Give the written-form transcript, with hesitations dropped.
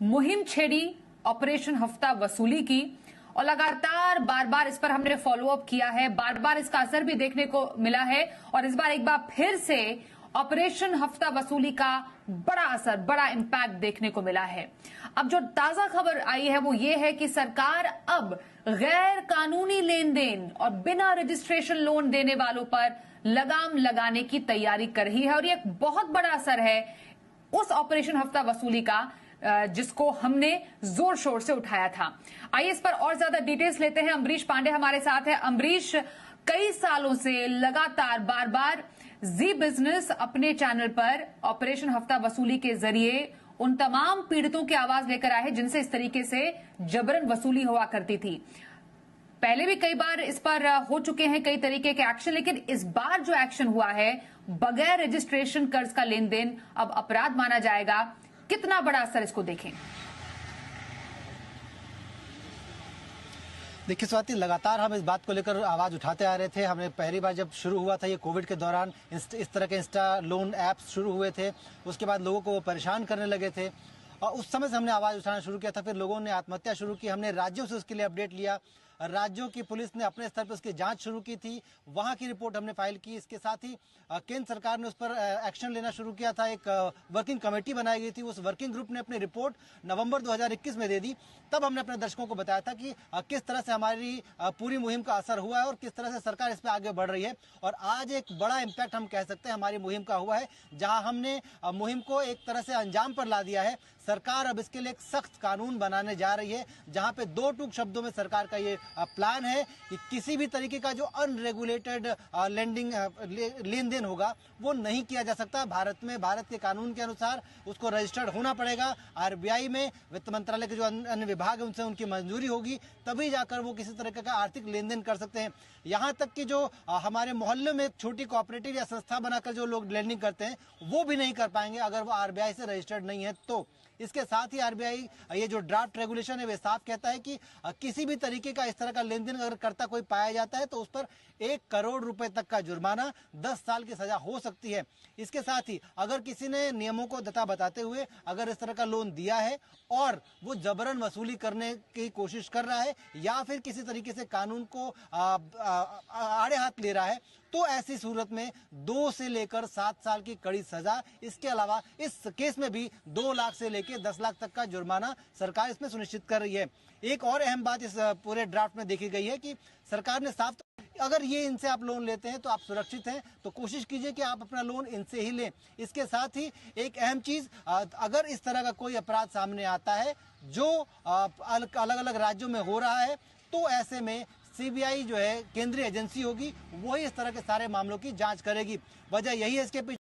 मुहिम छेड़ी, ऑपरेशन हफ्ता वसूली की और लगातार बार बार इस पर हमने फॉलो अप किया है, बार बार इसका असर भी देखने को मिला है और इस बार एक बार फिर से ऑपरेशन हफ्ता वसूली का बड़ा असर, बड़ा इंपैक्ट देखने को मिला है। अब जो ताजा खबर आई है वो ये है कि सरकार अब गैर कानूनी लेन देन और बिना रजिस्ट्रेशन लोन देने वालों पर लगाम लगाने की तैयारी कर रही है और ये एक बहुत बड़ा असर है उस ऑपरेशन हफ्ता वसूली का जिसको हमने जोर शोर से उठाया था। आइए इस पर और ज्यादा डिटेल्स लेते हैं। अमरीश पांडे हमारे साथ है। अमरीश, कई सालों से लगातार बार बार जी बिजनेस अपने चैनल पर ऑपरेशन हफ्ता वसूली के जरिए उन तमाम पीड़ितों की आवाज लेकर आए जिनसे इस तरीके से जबरन वसूली हुआ करती थी। पहले भी कई बार इस पर हो चुके हैं कई तरीके के एक्शन, लेकिन इस बार जो एक्शन हुआ है, बगैर रजिस्ट्रेशन कर्ज का लेन देन अब अपराध माना जाएगा। कितना बड़ा असर इसको देखें? देखिए स्वाति, लगातार हम इस बात को लेकर आवाज़ उठाते आ रहे थे। हमने पहली बार जब शुरू हुआ था ये कोविड के दौरान, इस तरह के इंस्टा लोन ऐप्स शुरू हुए थे, उसके बाद लोगों को वो परेशान करने लगे थे और उस समय से हमने आवाज़ उठाना शुरू किया था। फिर लोगों ने आत्महत्या शुरू की, हमने राज्यों से उसके लिए अपडेट लिया। राज्यों की पुलिस ने अपने स्तर पर उसकी जांच शुरू की थी, वहां की रिपोर्ट हमने फाइल की। इसके साथ ही केंद्र सरकार ने उस पर एक्शन लेना शुरू किया था। एक वर्किंग कमेटी बनाई गई थी, उस वर्किंग ग्रुप ने अपनी रिपोर्ट नवंबर 2021 में दे दी। तब हमने अपने दर्शकों को बताया था कि किस तरह से हमारी पूरी मुहिम का असर हुआ है और किस तरह से सरकार इस पर आगे बढ़ रही है। और आज एक बड़ा इम्पैक्ट हम कह सकते हैं हमारी मुहिम का हुआ है, जहां हमने मुहिम को एक तरह से अंजाम पर ला दिया है। सरकार अब इसके लिए एक सख्त कानून बनाने जा रही है, जहां पे दो टूक शब्दों में सरकार का ये प्लान है कि किसी भी तरीके का जो अनरेगुलेटेड लेंडिंग लेन देन होगा वो नहीं किया जा सकता। भारत में, भारत के कानून के अनुसार उसको रजिस्टर्ड होना पड़ेगा। आरबीआई में, वित्त मंत्रालय के जो अन्य विभाग है उनसे उनकी मंजूरी होगी, तभी जाकर वो किसी तरह का आर्थिक लेन देन कर सकते हैं। यहाँ तक कि जो हमारे मोहल्ले में एक छोटी कोऑपरेटिव या संस्था बनाकर जो लोग लेंडिंग करते हैं वो भी नहीं कर पाएंगे अगर वो आरबीआई से रजिस्टर्ड नहीं है। तो इसके साथ ही आरबीआई ये जो ड्राफ्ट रेगुलेशन है वे साफ कहता है कि किसी भी तरीके का इस तरह का लेन देन अगर करता कोई पाया जाता है तो उस पर 1 करोड़ रुपए तक का जुर्माना, 10 साल की सजा हो सकती है। इसके साथ ही अगर किसी ने नियमों को दता बताते हुए अगर इस तरह का लोन दिया है और वो जबरन वसूली करने की कोशिश कर रहा है या फिर किसी तरीके से कानून को आड़े हाथ ले रहा है, तो ऐसी सूरत में 2 से लेकर 7 साल की कड़ी सजा। इसके अलावा इस केस में भी 2 लाख से लेकर 10 लाख तक का जुर्माना सरकार इसमें सुनिश्चित कर रही है। एक और अहम बात इस पूरे ड्राफ्ट में देखी गई है कि सरकार ने साफ, अगर ये इनसे आप लोन लेते हैं तो आप सुरक्षित हैं, तो कोशिश कीजिए कि आप अपना लोन इनसे ही लें। इसके साथ ही एक अहम चीज, अगर इस तरह का कोई अपराध सामने आता है जो अलग अलग राज्यों में हो रहा है, तो ऐसे में सीबीआई जो है केंद्रीय एजेंसी होगी, वही इस तरह के सारे मामलों की जांच करेगी। वजह यही है इसके पीछे